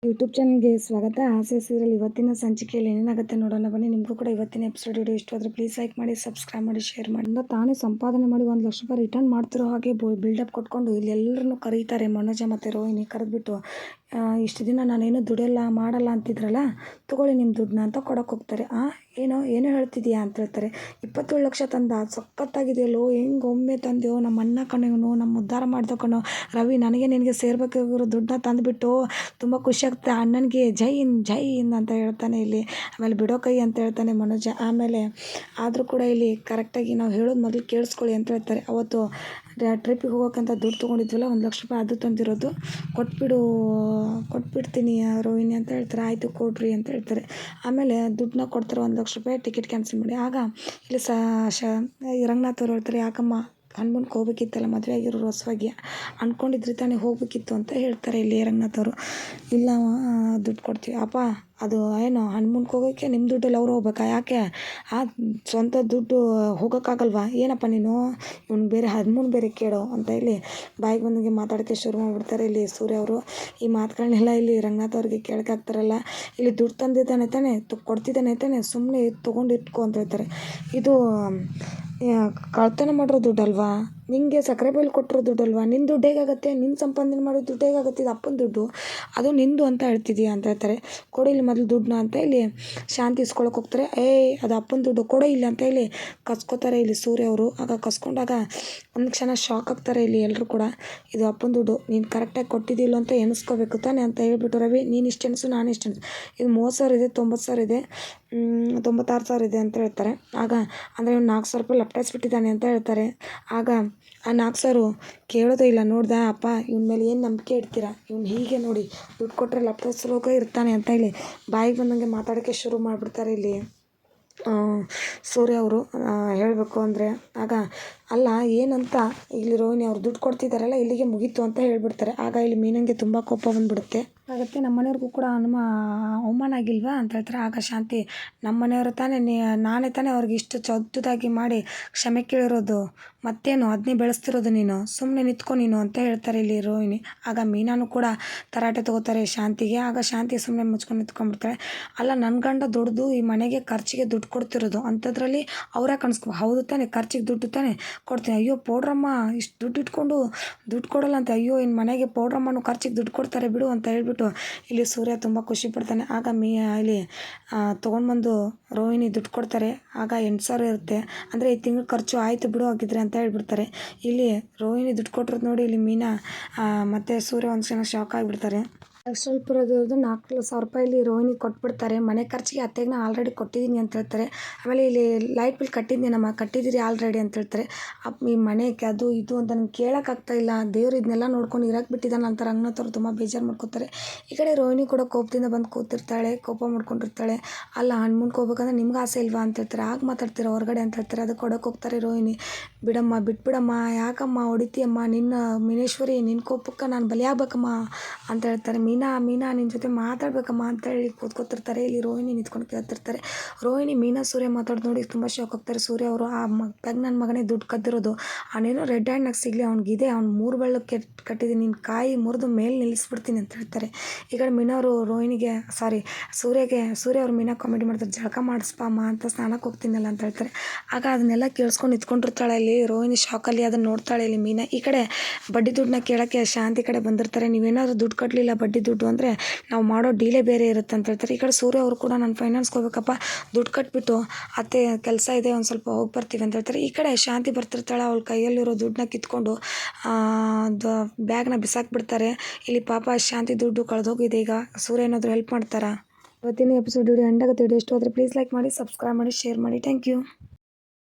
YouTube ಚಾನಲ್ಗೆ ಸ್ವಾಗತ. ಆಸೆ ಸೀರಿಯಲ್ ಇವತ್ತಿನ ಸಂಚಿಕೆಯಲ್ಲಿ ಏನೇನಾಗುತ್ತೆ ನೋಡೋಣ ಬನ್ನಿ. ನಿಮಗೂ ಕೂಡ ಇವತ್ತಿನ ಎಪಿಸೋಡ್ ವಿಡಿಯೋ ಇಷ್ಟವಾದರೆ ಪ್ಲೀಸ್ ಲೈಕ್ ಮಾಡಿ, ಸಬ್ಸ್ಕ್ರೈಬ್ ಮಾಡಿ, ಶೇರ್ ಮಾಡಿ. ತಾನೇ ಸಂಪಾದನೆ ಮಾಡಿ 1,00,000 ರೂಪಾಯಿ ರಿಟರ್ನ್ ಮಾಡ್ತಿರೋ ಹಾಗೆ ಬಿಲ್ಡಪ್ ಕೊಟ್ಕೊಂಡು ಇಲ್ಲಿ ಎಲ್ಲರನ್ನೂ ಕರೀತಾರೆ. ಮನೋಜ ಮತ್ತು ರೋಹಿಣಿ ಕರೆದ್ಬಿಟ್ಟು, ಇಷ್ಟು ದಿನ ನಾನೇನು ದುಡಿಯಲ್ಲ ಮಾಡಲ್ಲ ಅಂತಿದ್ರಲ್ಲ, ತೊಗೊಳ್ಳಿ ನಿಮ್ಮ ದುಡ್ಡನ್ನ ಅಂತ ಕೊಡೋಕೆ ಹೋಗ್ತಾರೆ. ಏನೋ ಹೇಳ್ತಿದ್ಯಾ ಅಂತ ಹೇಳ್ತಾರೆ. 27 ಲಕ್ಷ ತಂದ, ಸಖತ್ತಾಗಿದೆಯಲ್ಲೋ, ಹೆಂಗೆ ಒಮ್ಮೆ ತಂದೆಯೋ, ನಮ್ಮ ಅಣ್ಣ ಕಣವನು, ನಮ್ಮ ಉದ್ಧಾರ ಮಾಡ್ದೋ ಕಣೋ ರವಿ, ನನಗೆ ನಿನಗೆ ಸೇರ್ಬೇಕಾಗಿರೋ ದುಡ್ಡನ್ನ ತಂದುಬಿಟ್ಟು ತುಂಬ ಖುಷಿ ಆಗ್ತದೆ. ಅಣ್ಣನಿಗೆ ಜೈ ಹಿಂದ್ ಜೈ ಹಿಂದ್ ಅಂತ ಹೇಳ್ತಾನೆ ಇಲ್ಲಿ. ಆಮೇಲೆ ಬಿಡೋ ಕೈ ಅಂತ ಹೇಳ್ತಾನೆ ಮನೋಜ. ಆಮೇಲೆ ಆದರೂ ಕೂಡ ಇಲ್ಲಿ ಕರೆಕ್ಟಾಗಿ ನಾವು ಹೇಳೋದು ಮೊದಲು ಕೇಳಿಸ್ಕೊಳ್ಳಿ ಅಂತ ಹೇಳ್ತಾರೆ. ಅವತ್ತು ಟ್ರಿಪ್ಪಿಗೆ ಹೋಗೋಕ್ಕಂತ ದುಡ್ಡು ತೊಗೊಂಡಿದ್ವಲ್ಲ, 1,00,000 ರೂಪಾಯಿ ಅದು ತಂದಿರೋದು, ಕೊಟ್ಬಿಡ್ತೀನಿ ರೋಹಿಣಿ ಅಂತ ಹೇಳ್ತಾರೆ. ಆಯಿತು ಕೊಡ್ರಿ ಅಂತ ಹೇಳ್ತಾರೆ. ಆಮೇಲೆ ದುಡ್ಡನ್ನ ಕೊಡ್ತಾರೆ, 1,00,000 ರೂಪಾಯಿ ಟಿಕೆಟ್ ಕ್ಯಾನ್ಸಲ್ ಮಾಡಿ. ಆಗ ಇಲ್ಲಿ ರಂಗನಾಥ್ ಅವ್ರು ಹೇಳ್ತಾರೆ, ಯಾಕಮ್ಮ ಹನುಮನ್ಗೆ ಹೋಗ್ಬೇಕಿತ್ತಲ್ಲ, ಮದುವೆ ಆಗಿರೋರು ಹೊಸವಾಗಿ ಅಂದ್ಕೊಂಡಿದ್ರೆ ತಾನೇ ಹೋಗ್ಬೇಕಿತ್ತು ಅಂತ ಹೇಳ್ತಾರೆ ಇಲ್ಲಿ ರಂಗನಾಥ್ ಅವರು. ಇಲ್ಲ ದುಡ್ಡು ಕೊಡ್ತೀವಿ ಅಪ್ಪ, ಅದು ಏನು ಹನುಮನ್ಗೆ ಹೋಗೋಕ್ಕೆ ನಿಮ್ಮ ದುಡ್ಡಲ್ಲಿ ಅವ್ರು ಹೋಗ್ಬೇಕಾ, ಯಾಕೆ ಸ್ವಂತ ದುಡ್ಡು ಹೋಗೋಕ್ಕಾಗಲ್ವಾ ಏನಪ್ಪ ನೀನು, ಇವ್ನು ಬೇರೆ ಹನುಮನ್ ಬೇರೆ ಕೇಳೋ ಅಂತ ಇಲ್ಲಿ ಬಾಯಿಗೆ ಬಂದಂಗೆ ಮಾತಾಡೋಕ್ಕೆ ಶುರು ಮಾಡಿಬಿಡ್ತಾರೆ ಇಲ್ಲಿ ಸೂರ್ಯ ಅವರು. ಈ ಮಾತುಗಳನ್ನೆಲ್ಲ ಇಲ್ಲಿ ರಂಗನಾಥ್ ಅವ್ರಿಗೆ ಕೇಳೋಕ್ಕಾಗ್ತಾರಲ್ಲ. ಇಲ್ಲಿ ದುಡ್ಡು ತಂದಿದ್ದಾನೆ ತಾನೆ, ಕೊಡ್ತಿದ್ದಾನೆ ತಾನೆ, ಸುಮ್ಮನೆ ತೊಗೊಂಡು ಇಟ್ಕೊ ಅಂತ ಹೇಳ್ತಾರೆ. ಇದು ಕಳ್ತನ ಮಾಡಿರೋ ದುಡ್ಡಲ್ವಾ, ನಿನಗೆ ಸಕ್ಕರೆ ಬೈಲು ಕೊಟ್ಟಿರೋ ದುಡ್ಡಲ್ವಾ, ನಿನ್ನ ದುಡ್ಡು ಹೇಗಾಗುತ್ತೆ, ನಿನ್ನ ಸಂಪಾದನೆ ಮಾಡೋ ದುಡ್ಡು ಹೇಗಾಗುತ್ತೆ, ಇದು ಅಪ್ಪನ ದುಡ್ಡು, ಅದು ನಿಂದು ಅಂತ ಹೇಳ್ತಿದ್ದೀಯಾ ಅಂತ ಹೇಳ್ತಾರೆ. ಕೊಡಿ ಇಲ್ಲಿ ಮೊದಲು ದುಡ್ಡನ್ನ ಅಂತ ಇಲ್ಲಿ ಶಾಂತಿ ಇಸ್ಕೊಳಕ್ಕೆ ಹೋಗ್ತಾರೆ. ಅದು ಅಪ್ಪನ ದುಡ್ಡು ಕೊಡೋ ಇಲ್ಲ ಅಂತ ಹೇಳಿ ಕಸ್ಕೋತಾರೆ ಇಲ್ಲಿ ಸೂರ್ಯ ಅವರು. ಆಗ ಕಸ್ಕೊಂಡಾಗ ಒಂದು ಕ್ಷಣ ಶಾಕ್ ಆಗ್ತಾರೆ ಇಲ್ಲಿ ಎಲ್ಲರೂ ಕೂಡ. ಇದು ಅಪ್ಪನ ದುಡ್ಡು, ನೀನು ಕರೆಕ್ಟಾಗಿ ಕೊಟ್ಟಿದ್ದಿಲ್ಲ ಅಂತ ಎಣಿಸ್ಕೋಬೇಕು ತಾನೆ ಅಂತ ಹೇಳ್ಬಿಟ್ಟು, ರವಿ ನೀನು ಇಷ್ಟು ಎಣಿಸು ನಾನು ಇಷ್ಟು ಎಣಿಸು, ಇದು 30,000 ಇದೆ, 90,000 ಇದೆ, 96,000 ಇದೆ ಅಂತ ಹೇಳ್ತಾರೆ. ಆಗ ಅಂದರೆ ಇವ್ನು 4,000 ರೂಪಾಯಿ ಲಪ್ಟಾಯಿಸ್ಬಿಟ್ಟಿದ್ದಾನೆ ಅಂತ ಹೇಳ್ತಾರೆ. ಆಗ ಆ 4,000 ಕೇಳೋದೇ ಇಲ್ಲ. ನೋಡ್ದ ಅಪ್ಪ, ಇವನ ಮೇಲೆ ಏನು ನಂಬಿಕೆ ಇಡ್ತೀರಾ, ಇವ್ನು ಹೀಗೆ ನೋಡಿ ದುಡ್ಡು ಕೊಟ್ಟರೆ ಲಪ್ಟಾಯಿಸೋಕೆ ಇರ್ತಾನೆ ಅಂತ ಹೇಳಿ ಬಾಯಿಗೆ ಬಂದಂಗೆ ಮಾತಾಡೋಕ್ಕೆ ಶುರು ಮಾಡಿಬಿಡ್ತಾರೆ ಇಲ್ಲಿ ಸೂರ್ಯ ಅವರು. ಹೇಳಬೇಕು ಅಂದರೆ ಆಗ ಅಲ್ಲ ಏನಂತ ಇಲ್ಲಿ ರೋಹಿಣಿ ಅವ್ರು ದುಡ್ಡು ಕೊಡ್ತಿದ್ದಾರಲ್ಲ, ಇಲ್ಲಿಗೆ ಮುಗೀತು ಅಂತ ಹೇಳ್ಬಿಡ್ತಾರೆ. ಆಗ ಇಲ್ಲಿ ಮೀನಂಗೆ ತುಂಬ ಕೋಪ ಬಂದುಬಿಡುತ್ತೆ. ಆಗುತ್ತೆ ನಮ್ಮ ಮನೆಯವ್ರಿಗೂ ಕೂಡ ಅವಮಾನ ಆಗಿಲ್ವಾ ಅಂತ ಹೇಳ್ತಾರೆ. ಆಗ ಶಾಂತಿ, ನಮ್ಮ ಮನೆಯವರು ತಾನೇ, ನಾನೇ ತಾನೇ ಅವ್ರಿಗೆ ಇಷ್ಟು ಚೊದ್ದದಾಗಿ ಮಾಡಿ ಕ್ಷಮೆ ಕೇಳಿರೋದು, ಮತ್ತೇನು ಅದನ್ನೇ ಬೆಳೆಸ್ತಿರೋದು, ನೀನು ಸುಮ್ಮನೆ ನಿಂತ್ಕೊ ನೀನು ಅಂತ ಹೇಳ್ತಾರೆ ಇಲ್ಲಿ ರೋಹಿಣಿ. ಆಗ ಮೀನಾನು ಕೂಡ ತರಾಟೆ ತೊಗೋತಾರೆ ಶಾಂತಿಗೆ. ಆಗ ಶಾಂತಿ ಸುಮ್ಮನೆ ಮುಚ್ಕೊಂಡು ನಿಂತ್ಕೊಂಡ್ಬಿಡ್ತಾಳೆ. ಅಲ್ಲ ನನ್ನ ಗಂಡ ದುಡ್ದು ಈ ಮನೆಗೆ ಖರ್ಚಿಗೆ ದುಡ್ಡು ಕೊಡ್ತಿರೋದು, ಅಂಥದ್ರಲ್ಲಿ ಅವರೇ ಕಣಿಸ್ಕೊ, ಹೌದು ತಾನೆ ಖರ್ಚಿಗೆ ದುಡ್ಡು ತಾನೆ ಕೊಡ್ತೀನಿ, ಅಯ್ಯೋ ಪೌಡ್ರಮ್ಮ ಇಷ್ಟು ದುಡ್ಡು ಇಟ್ಕೊಂಡು ದುಡ್ಡು ಕೊಡೋಲ್ಲ ಅಂತ, ಅಯ್ಯೋ ಇನ್ನು ಮನೆಗೆ ಪೌಡ್ರಮ್ಮನು ಖರ್ಚಿಗೆ ದುಡ್ಡು ಕೊಡ್ತಾರೆ ಬಿಡು ಅಂತ ಹೇಳ್ಬಿಟ್ಟು ಇಲ್ಲಿ ಸೂರ್ಯ ತುಂಬ ಖುಷಿ ಪಡ್ತಾನೆ. ಆಗ ಇಲ್ಲಿ ತೊಗೊಂಡ್ಬಂದು ರೋಹಿಣಿ ದುಡ್ಡು ಕೊಡ್ತಾರೆ. ಆಗ 8,000 ಇರುತ್ತೆ, ಅಂದರೆ ಈ ತಿಂಗಳು ಖರ್ಚು ಆಯಿತು ಬಿಡು ಆಗಿದ್ರೆ ಅಂತ ಹೇಳ್ಬಿಡ್ತಾರೆ. ಇಲ್ಲಿ ರೋಹಿಣಿ ದುಡ್ಡು ಕೊಟ್ಟಿರೋದು ನೋಡಿ ಇಲ್ಲಿ ಮೀನಾ ಮತ್ತು ಸೂರ್ಯ ಒಂದು ಕ್ಷಣ ಶಾಕ್ ಆಗಿಬಿಡ್ತಾರೆ. ಸ್ವಲ್ಪ ಇರೋದು 4,000 ರೂಪಾಯಿ ರೋಹಿಣಿ ಕೊಟ್ಬಿಡ್ತಾರೆ. ಮನೆ ಖರ್ಚಿಗೆ ಅತ್ತೆಗೆ ನಾನು ಆಲ್ರೆಡಿ ಕೊಟ್ಟಿದ್ದೀನಿ ಅಂತ ಹೇಳ್ತಾರೆ. ಆಮೇಲೆ ಇಲ್ಲಿ ಲೈಟ್ ಬಿಲ್ ಕಟ್ಟಿದ್ದೀರಿ ಆಲ್ರೆಡಿ ಅಂತ ಹೇಳ್ತಾರೆ. ಈ ಮನೆಗೆ ಅದು ಇದು ಅಂತ ನನಗೆ ಕೇಳೋಕ್ಕಾಗ್ತಾಯಿಲ್ಲ, ದೇವ್ರು ಇದನ್ನೆಲ್ಲ ನೋಡ್ಕೊಂಡು ಇರೋಕ್ಕೆ ಬಿಟ್ಟಿದ್ದಾನೆ ಅಂತ ರಂಗನಾಥ್ ಅವರು ತುಂಬ ಬೇಜಾರು ಮಾಡ್ಕೊತಾರೆ. ಈ ಕಡೆ ರೋಹಿಣಿ ಕೂಡ ಕೋಪದಿಂದ ಬಂದು ಕೂತಿರ್ತಾಳೆ, ಕೋಪ ಮಾಡ್ಕೊಂಡಿರ್ತಾಳೆ. ಅಲ್ಲ ಹನುಮನ್ಗೆ ಹೋಗ್ಬೇಕಂದ್ರೆ ನಿಮ್ಗೆ ಆಸೆ ಇಲ್ವಾ ಅಂತ ಹೇಳ್ತಾರೆ. ಆಗ ಮಾತಾಡ್ತೀರ ಹೊರಗಡೆ ಅಂತ ಹೇಳ್ತಾರೆ. ಅದಕ್ಕೆ ಕೊಡೋಕೆ ಹೋಗ್ತಾರೆ ರೋಹಿಣಿ. ಬಿಡಮ್ಮ ಬಿಟ್ಬಿಡಮ್ಮ, ಯಾಕಮ್ಮ ಹೊಡಿತೀಯಮ್ಮ, ನಿನ್ನ ಮೀನೇಶ್ವರಿ, ನಿನ್ನ ಕೋಪಕ್ಕೆ ನಾನು ಬಲಿಯಾಗಬೇಕಮ್ಮ ಅಂತ ಹೇಳ್ತಾರೆ. ಮೀನಾ ನಿನ್ನ ಜೊತೆ ಮಾತಾಡ್ಬೇಕಮ್ಮ ಅಂತ ಹೇಳಿ ಕೂತ್ಕೊತಿರ್ತಾರೆ. ಇಲ್ಲಿ ರೋಹಿಣಿ ನಿಂತ್ಕೊಂಡು ಕೇಳ್ತಿರ್ತಾರೆ. ರೋಹಿಣಿ ಮೀನಾ ಸೂರ್ಯ ಮಾತಾಡೋದು ನೋಡಿ ತುಂಬ ಶಾಕ್ ಆಗ್ತಾರೆ. ಸೂರ್ಯ ಅವರು, ನನ್ನ ಮಗನೇ ದುಡ್ಡು ಕದ್ದಿರೋದು, ಅವನೇನೋ ರೆಡ್ ಹ್ಯಾಂಡ್ನಾಗ ಸಿಗಲಿ, ಅವ್ನಿಗಿದೆ, ಅವ್ನು 3 ಬೆಳ್ಳು ಕಟ್ಟಿದ್ದೀನಿ, ನಿನ್ನ ಕಾಯಿ ಮುರಿದು ಮೇಲೆ ನಿಲ್ಲಿಸ್ಬಿಡ್ತೀನಿ ಅಂತ ಹೇಳ್ತಾರೆ. ಈ ಕಡೆ ಮೀನವರು ಸೂರ್ಯ ಅವರು ಮೀನಾ ಕಾಮಿಡಿ ಮಾಡ್ತಾರೆ, ಜಳಕ ಮಾಡಿಸ್ಪಮ್ಮ ಅಂತ, ಸ್ನಾನಕ್ಕೆ ಹೋಗ್ತೀನಲ್ಲ ಅಂತ ಹೇಳ್ತಾರೆ. ಆಗ ಅದನ್ನೆಲ್ಲ ಕೇಳಿಸ್ಕೊಂಡು ನಿಂತ್ಕೊಂಡಿರ್ತಾಳೆ ಇಲ್ಲಿ ರೋಹಿಣಿ ಶಾಕಲ್ಲಿ. ಅದನ್ನು ನೋಡ್ತಾಳೆ ಇಲ್ಲಿ ಮೀನಾ. ಈ ಕಡೆ ಬಡ್ಡಿ ದುಡ್ಡನ್ನ ಕೇಳೋಕ್ಕೆ ಶಾಂತಿ ಕಡೆ ಬಂದಿರ್ತಾರೆ. ನೀವೇನಾದರೂ ದುಡ್ಡು ಕಟ್ಟಲಿಲ್ಲ ಬಡ್ಡಿ ದುಡ್ಡು ಅಂದರೆ ನಾವು ಮಾಡೋ ಡೀಲೇ ಬೇರೆ ಇರುತ್ತೆ ಅಂತ ಹೇಳ್ತಾರೆ. ಈ ಕಡೆ ಸೂರ್ಯ ಅವರು ಕೂಡ ನಾನು ಫೈನಾನ್ಸ್ಗೆ ಹೋಗ್ಬೇಕಪ್ಪ, ದುಡ್ಡು ಕಟ್ಬಿಟ್ಟು ಅತ್ತೆ ಕೆಲಸ ಇದೆ, ಒಂದು ಸ್ವಲ್ಪ ಹೋಗಿ ಬರ್ತೀವಿ ಅಂತ ಹೇಳ್ತಾರೆ. ಈ ಕಡೆ ಶಾಂತಿ ಬರ್ತಿರ್ತಾಳೆ, ಅವಳ ಕೈಯಲ್ಲಿರೋ ದುಡ್ಡನ್ನ ಕಿತ್ಕೊಂಡು ಬ್ಯಾಗ್ನ ಬಿಸಾಕ್ಬಿಡ್ತಾರೆ. ಇಲ್ಲಿ ಪಾಪ ಶಾಂತಿ ದುಡ್ಡು ಕಳೆದೋಗಿದೆ. ಈಗ ಸೂರ್ಯ ಏನಾದರೂ ಹೆಲ್ಪ್ ಮಾಡ್ತಾರಾ? ಇವತ್ತಿನ ಎಪಿಸೋಡ್ ವಿಡಿಯೋ ಎಂಡ್ ಆಗುತ್ತೆ. ವಿಡಿಯೋ ಇಷ್ಟ ಆದರೆ ಪ್ಲೀಸ್ ಲೈಕ್ ಮಾಡಿ, ಸಬ್ಸ್ಕ್ರೈಬ್ ಮಾಡಿ, ಶೇರ್ ಮಾಡಿ. Thank you.